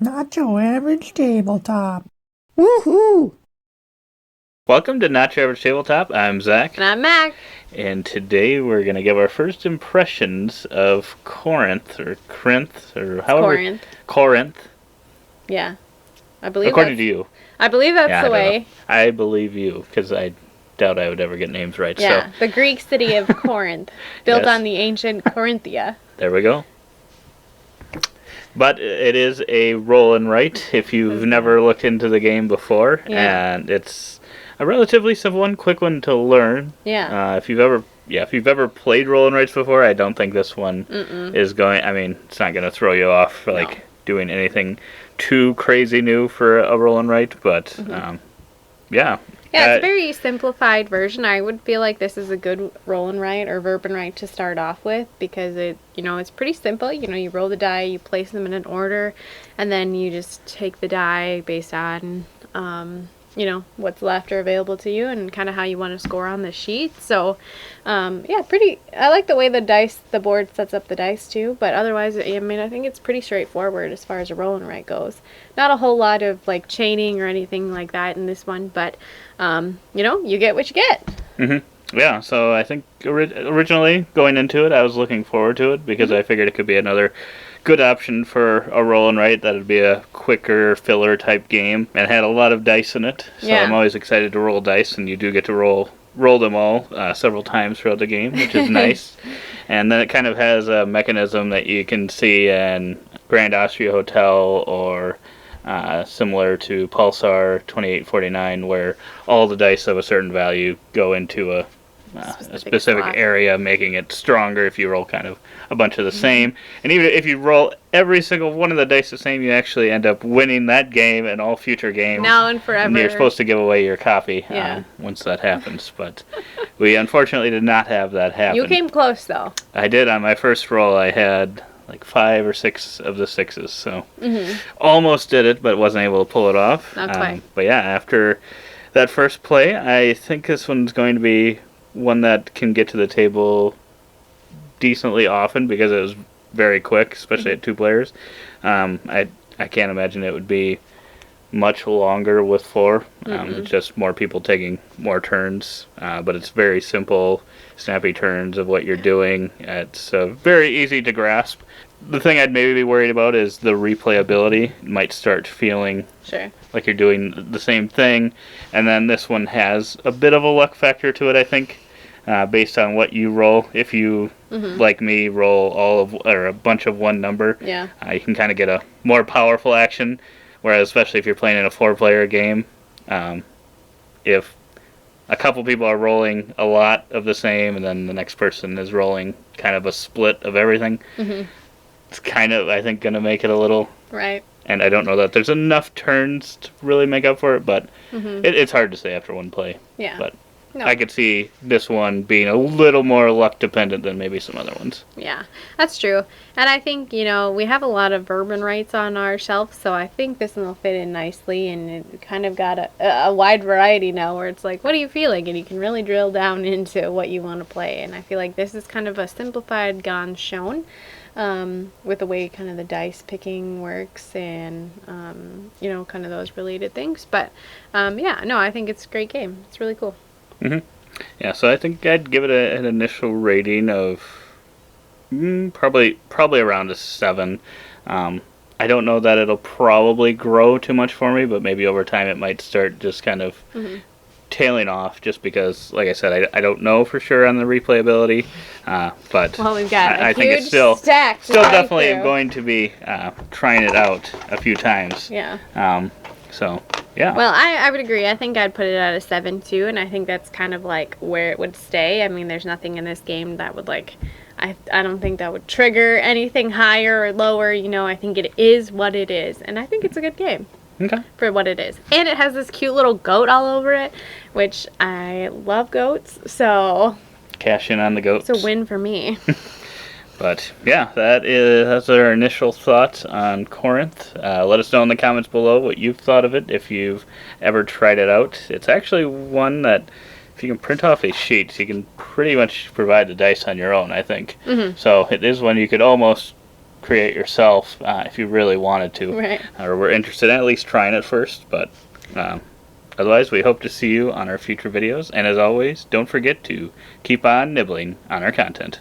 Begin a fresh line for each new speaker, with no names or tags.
Not your average tabletop. Woohoo!
Welcome to Not Your Average Tabletop. I'm Zach.
And I'm Mac.
And today we're going to give our first impressions of Corinth, or Corinth, or however.
Corinth.
Corinth.
Yeah. I believe
According to you.
I believe that's the way.
I believe you, because I doubt I would ever get names right.
Yeah,
so.
the Greek city of Corinth, built
Yes.
on the ancient Corinthia.
There we go. But it is a roll and write if you've never looked into the game before.
Yeah.
And it's a relatively simple one, quick one to learn.
Yeah.
If you've ever played roll and writes before, I don't think this one is going. I mean, it's not going to throw you off for doing anything too crazy new for a roll and write. But yeah.
Yeah, it's a very simplified version. I would feel like this is a good roll and write or verb and write to start off with because it's pretty simple. You roll the die, you place them in an order, and then you just take the die based on what's left or available to you and kind of how you want to score on the sheet. So, I like the way the board sets up the dice too, but otherwise, I mean, I think it's pretty straightforward as far as a roll and write goes. Not a whole lot of chaining or anything like that in this one, but, you get what you get.
Mm-hmm. Yeah, so I think originally going into it, I was looking forward to it because I figured it could be another good option for a roll and write. That'd be a quicker filler type game and had a lot of dice in it. So I'm always excited to roll dice, and you do get to roll them all several times throughout the game, which is nice. And then it kind of has a mechanism that you can see in Grand Austria Hotel or similar to Pulsar 2849, where all the dice of a certain value go into a specific area, making it stronger if you roll kind of a bunch of the same. And even if you roll every single one of the dice the same, you actually end up winning that game and all future games.
Now and forever.
And you're supposed to give away your copy once that happens. But we unfortunately did not have that happen.
You came close, though.
I did. On my first roll, I had 5 or 6 of the 6s, so almost did it, but wasn't able to pull it off.
Not quite.
But yeah, after that first play, I think this one's going to be one that can get to the table decently often because it was very quick, especially at 2 players. I can't imagine it would be much longer with 4. It's just more people taking more turns, but it's very simple, snappy turns of what you're doing. It's very easy to grasp. The thing I'd maybe be worried about is the replayability. It might start feeling like you're doing the same thing, and then this one has a bit of a luck factor to it, I think, based on what you roll. If you, like me, roll a bunch of one number, you can kind of get a more powerful action. Whereas, especially if you're playing in a 4-player game, if a couple people are rolling a lot of the same, and then the next person is rolling kind of a split of everything, it's kind of, I think, going to make it a little...
Right.
And I don't know that there's enough turns to really make up for it, but it's hard to say after one play.
Yeah.
But I could see this one being a little more luck dependent than maybe some other ones.
Yeah, that's true. And I think, we have a lot of verb and writes on our shelf, so I think this one will fit in nicely, and it kind of got a wide variety now where it's like, what are you feeling? And you can really drill down into what you want to play. And I feel like this is kind of a simplified Gone Shown with the way kind of the dice picking works and, kind of those related things. But, I think it's a great game. It's really cool.
Yeah, so I think I'd give it an initial rating of probably around a 7. I don't know that it'll probably grow too much for me, but maybe over time it might start just kind of tailing off, just because, like I said, I don't know for sure on the replayability. But
we've got
I think it's still definitely going to be trying it out a few times.
Yeah.
So. Yeah.
Well, I would agree. I think I'd put it at a 7 too, and I think that's kind of where it would stay. I mean, there's nothing in this game that would I don't think that would trigger anything higher or lower. I think it is what it is, and I think it's a good game.
Okay.
For what it is. And it has this cute little goat all over it, which I love goats, so
cash in on the goats.
It's a win for me.
But yeah, that's our initial thoughts on Corinth. Let us know in the comments below what you've thought of it, if you've ever tried it out. It's actually one that, if you can print off a sheet, you can pretty much provide the dice on your own, I think. So it is one you could almost create yourself if you really wanted to.
Right.
Or we're interested in at least trying it first, but otherwise we hope to see you on our future videos. And as always, don't forget to keep on nibbling on our content.